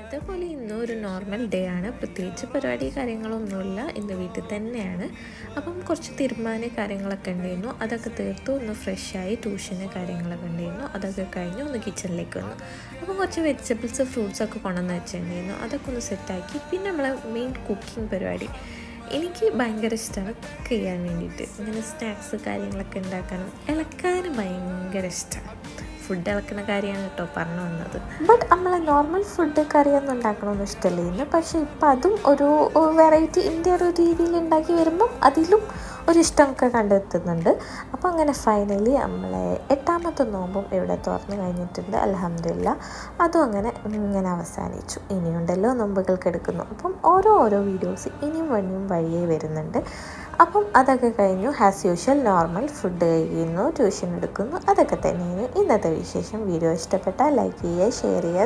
എന്നത്തെ പോലെ ഇന്നും ഒരു നോർമൽ ഡേ ആണ്. പ്രത്യേകിച്ച് പരിപാടി കാര്യങ്ങളൊന്നുമില്ല. ഇന്ന് വീട്ടിൽ തന്നെയാണ്. അപ്പം കുറച്ച് തീരുമാന കാര്യങ്ങളൊക്കെ ഉണ്ടായിരുന്നു. അതൊക്കെ തീർത്തു ഒന്ന് ഫ്രഷായി. ട്യൂഷന് കാര്യങ്ങളൊക്കെ ഉണ്ടായിരുന്നു. അതൊക്കെ കഴിഞ്ഞ് ഒന്ന് കിച്ചണിലേക്ക് വന്നു. അപ്പം കുറച്ച് വെജിറ്റബിൾസ് ഫ്രൂട്ട്സൊക്കെ കൊണ്ടുവന്ന് വെച്ചിട്ടുണ്ടായിരുന്നു. അതൊക്കെ ഒന്ന് സെറ്റാക്കി. പിന്നെ നമ്മളെ മെയിൻ കുക്കിംഗ് പരിപാടി. എനിക്ക് ഭയങ്കര ഇഷ്ടമാണ് കുക്ക് ചെയ്യാൻ വേണ്ടിയിട്ട്. ഇങ്ങനെ സ്നാക്സ് കാര്യങ്ങളൊക്കെ ഉണ്ടാക്കാനും ഇളക്കാനും ഭയങ്കര ഇഷ്ടമാണ്. ഫുഡ് ഇളക്കുന്ന കാര്യമാണ് കേട്ടോ പറഞ്ഞു വന്നത്. ബട്ട് നമ്മളെ നോർമൽ ഫുഡ് കറിയൊന്നും ഉണ്ടാക്കണമെന്ന് ഇഷ്ടമില്ലായിരുന്നു. പക്ഷേ ഇപ്പം അതും ഒരു വെറൈറ്റി ഇന്ത്യ ഒരു രീതിയിൽ ഉണ്ടാക്കി വരുമ്പം അതിലും ഒരു ഇഷ്ടമൊക്കെ കണ്ടെത്തുന്നുണ്ട്. അപ്പോൾ അങ്ങനെ ഫൈനലി നമ്മളെ 8ാമത്തെ നോമ്പും ഇവിടെ തുറന്നു കഴിഞ്ഞിട്ടുണ്ട്. അൽഹംദുലില്ലാ. അതും ഇങ്ങനെ അവസാനിച്ചു. ഇനിയുണ്ടല്ലോ നോമ്പുകൾക്ക് എടുക്കുന്നു. അപ്പം ഓരോ വീഡിയോസ് ഇനിയും വഴിയേ വരുന്നുണ്ട്. അപ്പം അതൊക്കെ കഴിഞ്ഞു. ആസ് യൂഷ്വൽ നോർമൽ ഫുഡ് കഴിക്കുന്നു, ട്യൂഷൻ എടുക്കുന്നു. അതൊക്കെ തന്നെയാണ് ഇന്നത്തെ വിശേഷം. വീഡിയോ ഇഷ്ടപ്പെട്ടാൽ ലൈക്ക് ചെയ്യുക, ഷെയർ ചെയ്യുക.